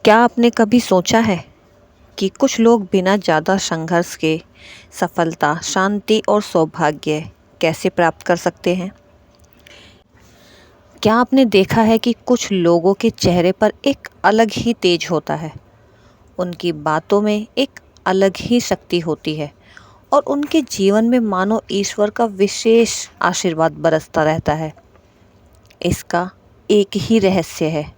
क्या आपने कभी सोचा है कि कुछ लोग बिना ज़्यादा संघर्ष के सफलता, शांति और सौभाग्य कैसे प्राप्त कर सकते हैं? क्या आपने देखा है कि कुछ लोगों के चेहरे पर एक अलग ही तेज होता है, उनकी बातों में एक अलग ही शक्ति होती है और उनके जीवन में मानो ईश्वर का विशेष आशीर्वाद बरसता रहता है। इसका एक ही रहस्य है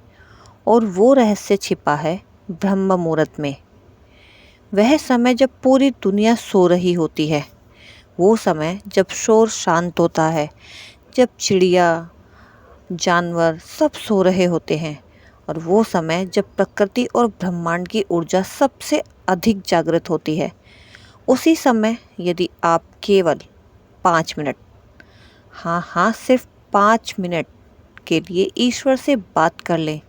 और वो रहस्य छिपा है ब्रह्म मुहूर्त में। वह समय जब पूरी दुनिया सो रही होती है, वो समय जब शोर शांत होता है, जब चिड़िया, जानवर सब सो रहे होते हैं, और वो समय जब प्रकृति और ब्रह्मांड की ऊर्जा सबसे अधिक जागृत होती है। उसी समय यदि आप केवल 5 मिनट, हाँ सिर्फ 5 मिनट के लिए ईश्वर से बात कर लें,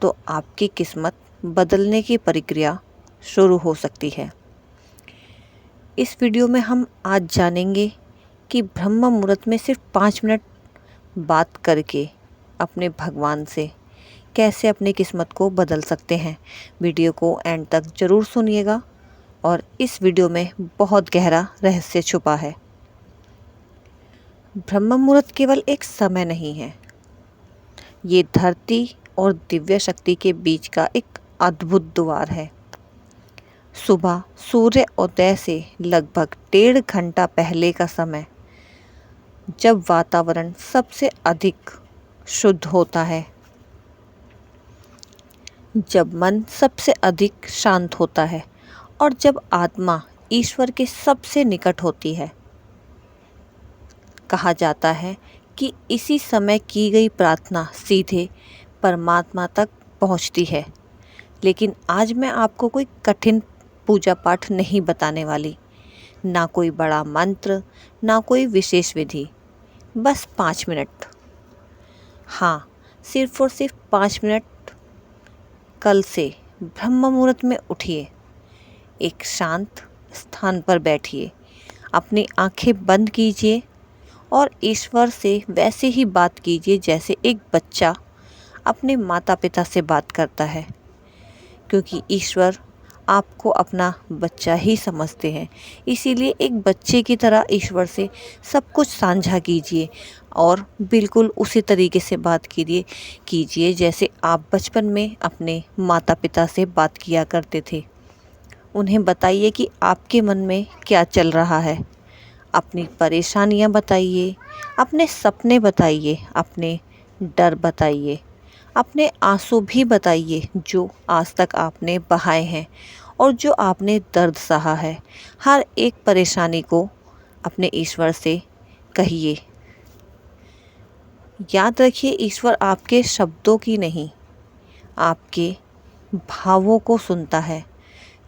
तो आपकी किस्मत बदलने की प्रक्रिया शुरू हो सकती है। इस वीडियो में हम आज जानेंगे कि ब्रह्म मुहूर्त में सिर्फ 5 मिनट बात करके अपने भगवान से कैसे अपनी किस्मत को बदल सकते हैं। वीडियो को एंड तक ज़रूर सुनिएगा और इस वीडियो में बहुत गहरा रहस्य छुपा है। ब्रह्म मुहूर्त केवल एक समय नहीं है, ये धरती और दिव्य शक्ति के बीच का एक अद्भुत द्वार है। सुबह सूर्य उदय से लगभग 1.5 घंटा पहले का समय, जब वातावरण सबसे अधिक शुद्ध होता है, जब मन सबसे अधिक शांत होता है और जब आत्मा ईश्वर के सबसे निकट होती है। कहा जाता है कि इसी समय की गई प्रार्थना सीधे परमात्मा तक पहुंचती है। लेकिन आज मैं आपको कोई कठिन पूजा पाठ नहीं बताने वाली, ना कोई बड़ा मंत्र, ना कोई विशेष विधि, बस 5 मिनट। हाँ, सिर्फ और सिर्फ 5 मिनट। कल से ब्रह्म मुहूर्त में उठिए, एक शांत स्थान पर बैठिए, अपनी आंखें बंद कीजिए और ईश्वर से वैसे ही बात कीजिए जैसे एक बच्चा अपने माता पिता से बात करता है, क्योंकि ईश्वर आपको अपना बच्चा ही समझते हैं। इसीलिए एक बच्चे की तरह ईश्वर से सब कुछ साझा कीजिए और बिल्कुल उसी तरीके से बात कीजिए जैसे आप बचपन में अपने माता पिता से बात किया करते थे। उन्हें बताइए कि आपके मन में क्या चल रहा है, अपनी परेशानियां बताइए, अपने सपने बताइए, अपने डर बताइए, अपने आंसू भी बताइए जो आज तक आपने बहाए हैं और जो आपने दर्द सहा है। हर एक परेशानी को अपने ईश्वर से कहिए। याद रखिए, ईश्वर आपके शब्दों की नहीं, आपके भावों को सुनता है।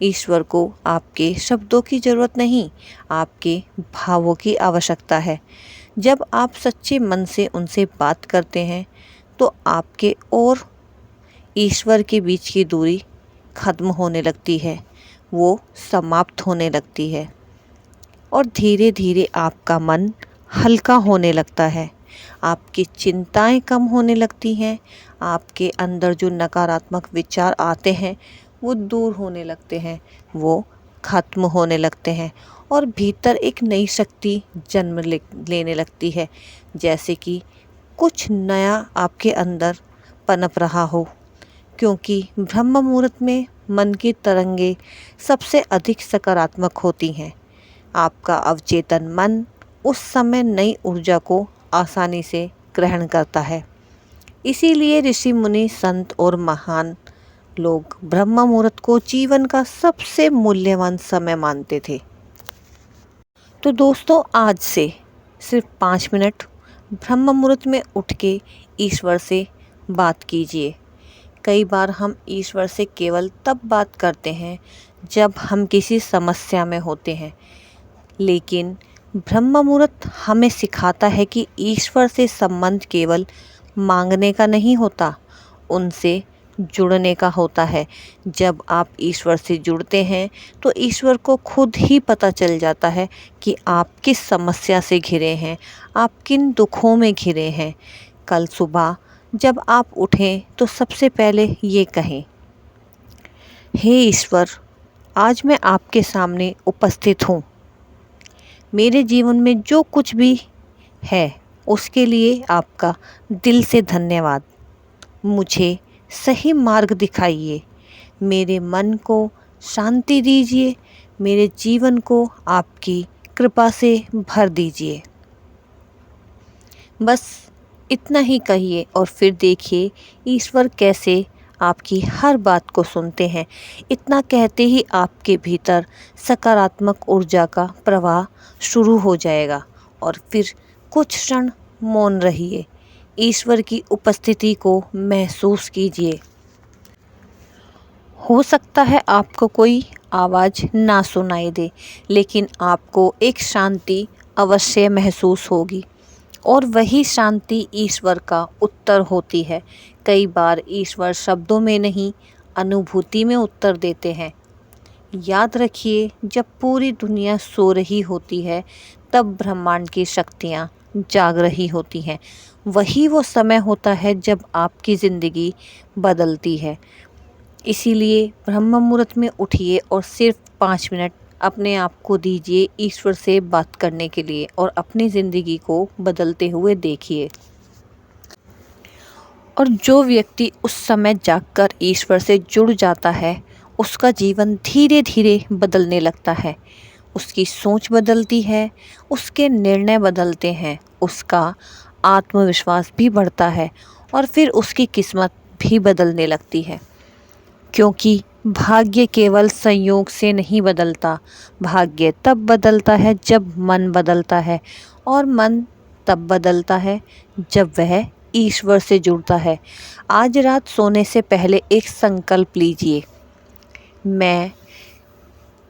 ईश्वर को आपके शब्दों की ज़रूरत नहीं, आपके भावों की आवश्यकता है। जब आप सच्चे मन से उनसे बात करते हैं, तो आपके और ईश्वर के बीच की दूरी खत्म होने लगती है, वो समाप्त होने लगती है और धीरे धीरे आपका मन हल्का होने लगता है। आपकी चिंताएं कम होने लगती हैं, आपके अंदर जो नकारात्मक विचार आते हैं वो दूर होने लगते हैं, वो खत्म होने लगते हैं और भीतर एक नई शक्ति जन्म लेने लगती है, जैसे कि कुछ नया आपके अंदर पनप रहा हो। क्योंकि ब्रह्म मुहूर्त में मन की तरंगे सबसे अधिक सकारात्मक होती हैं। आपका अवचेतन मन उस समय नई ऊर्जा को आसानी से ग्रहण करता है। इसीलिए ऋषि मुनि, संत और महान लोग ब्रह्म मुहूर्त को जीवन का सबसे मूल्यवान समय मानते थे। तो दोस्तों, आज से सिर्फ 5 मिनट ब्रह्म मुहूर्त में उठ के ईश्वर से बात कीजिए। कई बार हम ईश्वर से केवल तब बात करते हैं जब हम किसी समस्या में होते हैं, लेकिन ब्रह्म मुहूर्त हमें सिखाता है कि ईश्वर से संबंध केवल मांगने का नहीं होता, उनसे जुड़ने का होता है। जब आप ईश्वर से जुड़ते हैं तो ईश्वर को खुद ही पता चल जाता है कि आप किस समस्या से घिरे हैं, आप किन दुखों में घिरे हैं। कल सुबह जब आप उठें तो सबसे पहले ये कहें, हे ईश्वर, आज मैं आपके सामने उपस्थित हूँ। मेरे जीवन में जो कुछ भी है उसके लिए आपका दिल से धन्यवाद। मुझे सही मार्ग दिखाइए, मेरे मन को शांति दीजिए, मेरे जीवन को आपकी कृपा से भर दीजिए। बस इतना ही कहिए और फिर देखिए ईश्वर कैसे आपकी हर बात को सुनते हैं। इतना कहते ही आपके भीतर सकारात्मक ऊर्जा का प्रवाह शुरू हो जाएगा और फिर कुछ क्षण मौन रहिए। ईश्वर की उपस्थिति को महसूस कीजिए। हो सकता है आपको कोई आवाज़ ना सुनाई दे, लेकिन आपको एक शांति अवश्य महसूस होगी और वही शांति ईश्वर का उत्तर होती है। कई बार ईश्वर शब्दों में नहीं, अनुभूति में उत्तर देते हैं। याद रखिए, जब पूरी दुनिया सो रही होती है तब ब्रह्मांड की शक्तियाँ जाग रही होती हैं। वही वो समय होता है जब आपकी ज़िंदगी बदलती है। इसीलिए ब्रह्म मुहूर्त में उठिए और सिर्फ 5 मिनट अपने आप को दीजिए ईश्वर से बात करने के लिए और अपनी ज़िंदगी को बदलते हुए देखिए। और जो व्यक्ति उस समय जागकर ईश्वर से जुड़ जाता है, उसका जीवन धीरे धीरे बदलने लगता है। उसकी सोच बदलती है, उसके निर्णय बदलते हैं, उसका आत्मविश्वास भी बढ़ता है और फिर उसकी किस्मत भी बदलने लगती है। क्योंकि भाग्य केवल संयोग से नहीं बदलता, भाग्य तब बदलता है जब मन बदलता है और मन तब बदलता है जब वह ईश्वर से जुड़ता है। आज रात सोने से पहले एक संकल्प लीजिए, मैं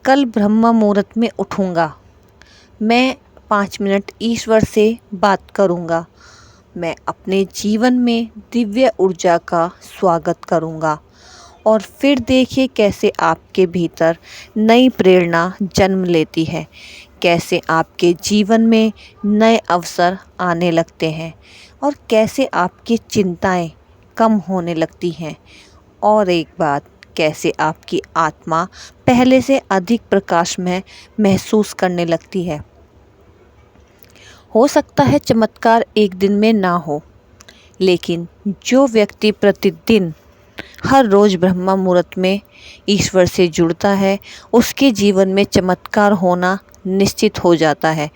कल ब्रह्म मुहूर्त में उठूँगा, मैं 5 मिनट ईश्वर से बात करूँगा, मैं अपने जीवन में दिव्य ऊर्जा का स्वागत करूँगा। और फिर देखिए कैसे आपके भीतर नई प्रेरणा जन्म लेती है, कैसे आपके जीवन में नए अवसर आने लगते हैं और कैसे आपकी चिंताएं कम होने लगती हैं। और एक बात, कैसे आपकी आत्मा पहले से अधिक प्रकाशमय महसूस करने लगती है। हो सकता है चमत्कार एक दिन में ना हो, लेकिन जो व्यक्ति प्रतिदिन हर रोज़ ब्रह्म मुहूर्त में ईश्वर से जुड़ता है, उसके जीवन में चमत्कार होना निश्चित हो जाता है।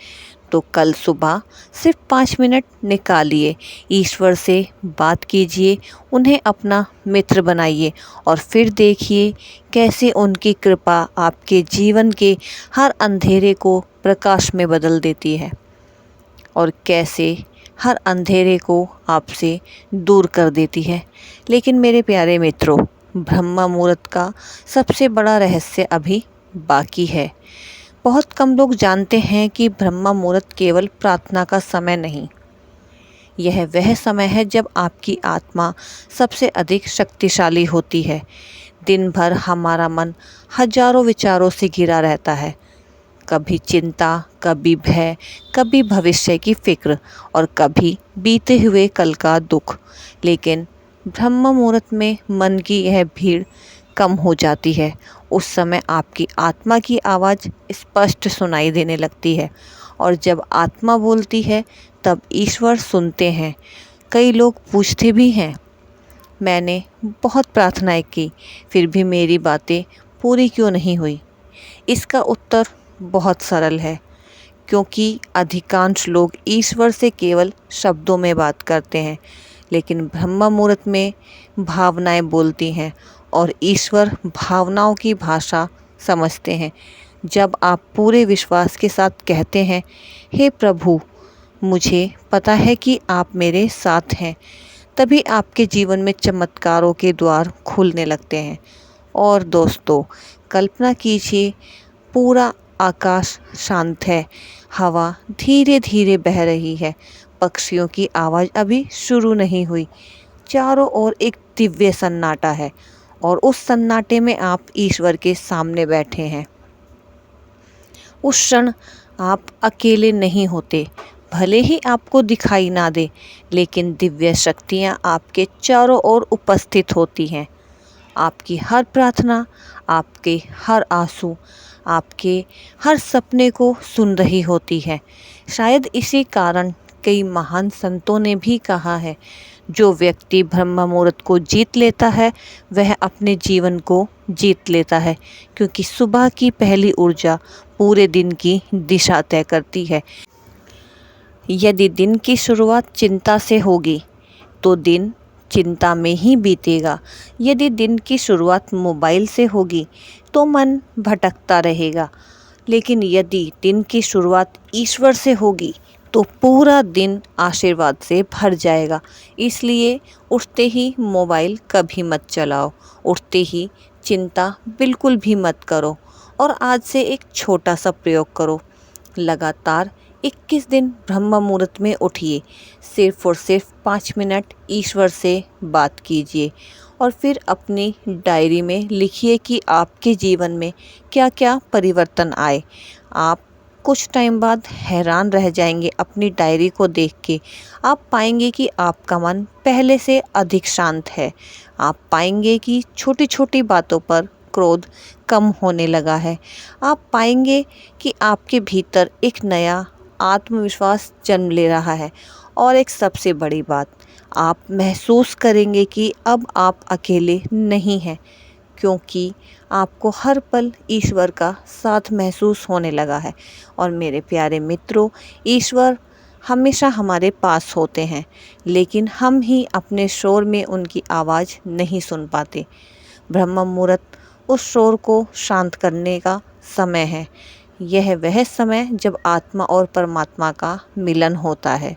तो कल सुबह सिर्फ 5 मिनट निकालिए, ईश्वर से बात कीजिए, उन्हें अपना मित्र बनाइए और फिर देखिए कैसे उनकी कृपा आपके जीवन के हर अंधेरे को प्रकाश में बदल देती है और कैसे हर अंधेरे को आपसे दूर कर देती है। लेकिन मेरे प्यारे मित्रों, ब्रह्म मुहूर्त का सबसे बड़ा रहस्य अभी बाकी है। बहुत कम लोग जानते हैं कि ब्रह्म मुहूर्त केवल प्रार्थना का समय नहीं, यह वह समय है जब आपकी आत्मा सबसे अधिक शक्तिशाली होती है। दिन भर हमारा मन हजारों विचारों से घिरा रहता है, कभी चिंता, कभी भय, कभी भविष्य की फिक्र और कभी बीते हुए कल का दुख। लेकिन ब्रह्म मुहूर्त में मन की यह भीड़ कम हो जाती है। उस समय आपकी आत्मा की आवाज़ स्पष्ट सुनाई देने लगती है और जब आत्मा बोलती है तब ईश्वर सुनते हैं। कई लोग पूछते भी हैं, मैंने बहुत प्रार्थनाएं की, फिर भी मेरी बातें पूरी क्यों नहीं हुई? इसका उत्तर बहुत सरल है, क्योंकि अधिकांश लोग ईश्वर से केवल शब्दों में बात करते हैं, लेकिन ब्रह्म मुहूर्त में भावनाएं बोलती हैं और ईश्वर भावनाओं की भाषा समझते हैं। जब आप पूरे विश्वास के साथ कहते हैं, हे प्रभु, मुझे पता है कि आप मेरे साथ हैं, तभी आपके जीवन में चमत्कारों के द्वार खुलने लगते हैं। और दोस्तों, कल्पना कीजिए, पूरा आकाश शांत है, हवा धीरे धीरे बह रही है, पक्षियों की आवाज़ अभी शुरू नहीं हुई, चारों ओर एक दिव्य सन्नाटा है और उस सन्नाटे में आप ईश्वर के सामने बैठे हैं। उस क्षण आप अकेले नहीं होते, भले ही आपको दिखाई ना दे, लेकिन दिव्य शक्तियाँ आपके चारों ओर उपस्थित होती हैं। आपकी हर प्रार्थना, आपके हर आंसू, आपके हर सपने को सुन रही होती है। शायद इसी कारण कई महान संतों ने भी कहा है, जो व्यक्ति ब्रह्म मुहूर्त को जीत लेता है वह अपने जीवन को जीत लेता है, क्योंकि सुबह की पहली ऊर्जा पूरे दिन की दिशा तय करती है। यदि दिन की शुरुआत चिंता से होगी तो दिन चिंता में ही बीतेगा। यदि दिन की शुरुआत मोबाइल से होगी तो मन भटकता रहेगा। लेकिन यदि दिन की शुरुआत ईश्वर से होगी तो पूरा दिन आशीर्वाद से भर जाएगा। इसलिए उठते ही मोबाइल कभी मत चलाओ, उठते ही चिंता बिल्कुल भी मत करो। और आज से एक छोटा सा प्रयोग करो, लगातार 21 दिन ब्रह्म मुहूर्त में उठिए, सिर्फ और सिर्फ 5 मिनट ईश्वर से बात कीजिए और फिर अपनी डायरी में लिखिए कि आपके जीवन में क्या क्या परिवर्तन आए। आप कुछ टाइम बाद हैरान रह जाएंगे अपनी डायरी को देख के। आप पाएंगे कि आपका मन पहले से अधिक शांत है। आप पाएंगे कि छोटी छोटी बातों पर क्रोध कम होने लगा है। आप पाएंगे कि आपके भीतर एक नया आत्मविश्वास जन्म ले रहा है। और एक सबसे बड़ी बात, आप महसूस करेंगे कि अब आप अकेले नहीं हैं, क्योंकि आपको हर पल ईश्वर का साथ महसूस होने लगा है। और मेरे प्यारे मित्रों, ईश्वर हमेशा हमारे पास होते हैं, लेकिन हम ही अपने शोर में उनकी आवाज़ नहीं सुन पाते। ब्रह्म मुहूर्त उस शोर को शांत करने का समय है। यह वह समय जब आत्मा और परमात्मा का मिलन होता है।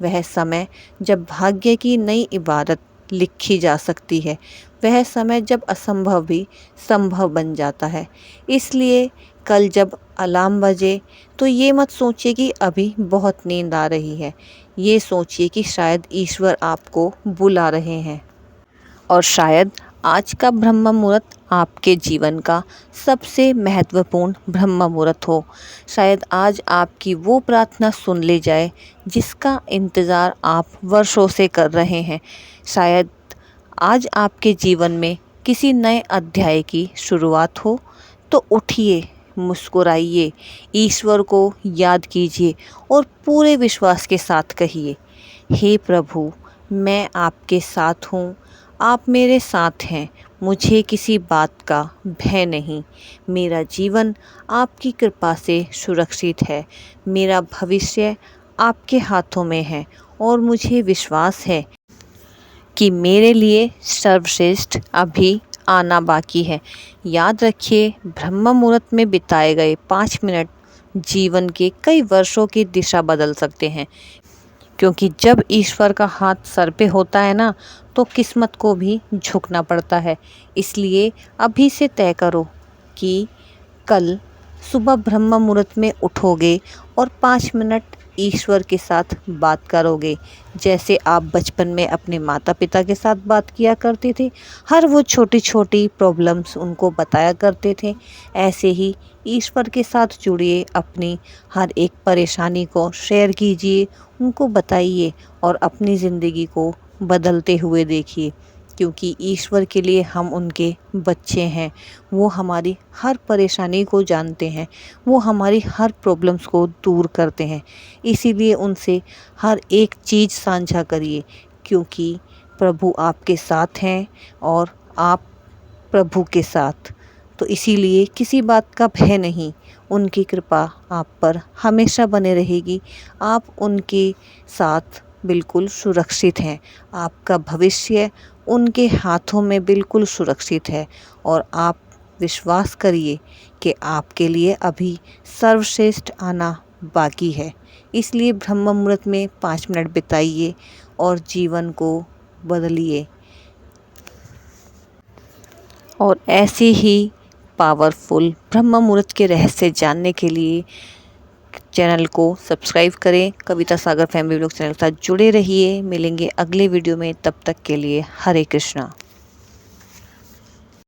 वह समय जब भाग्य की नई इबारत लिखी जा सकती है। वह समय जब असंभव भी संभव बन जाता है। इसलिए कल जब अलार्म बजे तो ये मत सोचिए कि अभी बहुत नींद आ रही है। ये सोचिए कि शायद ईश्वर आपको बुला रहे हैं। और शायद आज का ब्रह्म मुहूर्त आपके जीवन का सबसे महत्वपूर्ण ब्रह्म मुहूर्त हो। शायद आज आपकी वो प्रार्थना सुन ली जाए जिसका इंतज़ार आप वर्षों से कर रहे हैं। शायद आज आपके जीवन में किसी नए अध्याय की शुरुआत हो। तो उठिए, मुस्कुराइए, ईश्वर को याद कीजिए और पूरे विश्वास के साथ कहिए, हे प्रभु, मैं आपके साथ हूँ, आप मेरे साथ हैं, मुझे किसी बात का भय नहीं। मेरा जीवन आपकी कृपा से सुरक्षित है। मेरा भविष्य आपके हाथों में है और मुझे विश्वास है कि मेरे लिए सर्वश्रेष्ठ अभी आना बाकी है। याद रखिए, ब्रह्म मुहूर्त में बिताए गए 5 मिनट जीवन के कई वर्षों की दिशा बदल सकते हैं। क्योंकि जब ईश्वर का हाथ सर पे होता है ना, तो किस्मत को भी झुकना पड़ता है। इसलिए अभी से तय करो कि कल सुबह ब्रह्म मुहूर्त में उठोगे और 5 मिनट ईश्वर के साथ बात करोगे। जैसे आप बचपन में अपने माता पिता के साथ बात किया करते थे, हर वो छोटी छोटी प्रॉब्लम्स उनको बताया करते थे, ऐसे ही ईश्वर के साथ जुड़िए। अपनी हर एक परेशानी को शेयर कीजिए, उनको बताइए और अपनी ज़िंदगी को बदलते हुए देखिए। क्योंकि ईश्वर के लिए हम उनके बच्चे हैं। वो हमारी हर परेशानी को जानते हैं, वो हमारी हर प्रॉब्लम्स को दूर करते हैं। इसीलिए उनसे हर एक चीज़ साझा करिए, क्योंकि प्रभु आपके साथ हैं और आप प्रभु के साथ। तो इसीलिए किसी बात का भय नहीं, उनकी कृपा आप पर हमेशा बने रहेगी। आप उनके साथ बिल्कुल सुरक्षित हैं। आपका भविष्य उनके हाथों में बिल्कुल सुरक्षित है और आप विश्वास करिए कि आपके लिए अभी सर्वश्रेष्ठ आना बाकी है। इसलिए ब्रह्म मुहूर्त में 5 मिनट बिताइए और जीवन को बदलिए। और ऐसे ही पावरफुल ब्रह्म मुहूर्त के रहस्य जानने के लिए चैनल को सब्सक्राइब करें। कविता सागर फैमिली व्लॉग चैनल के साथ जुड़े रहिए। मिलेंगे अगले वीडियो में, तब तक के लिए हरे कृष्णा।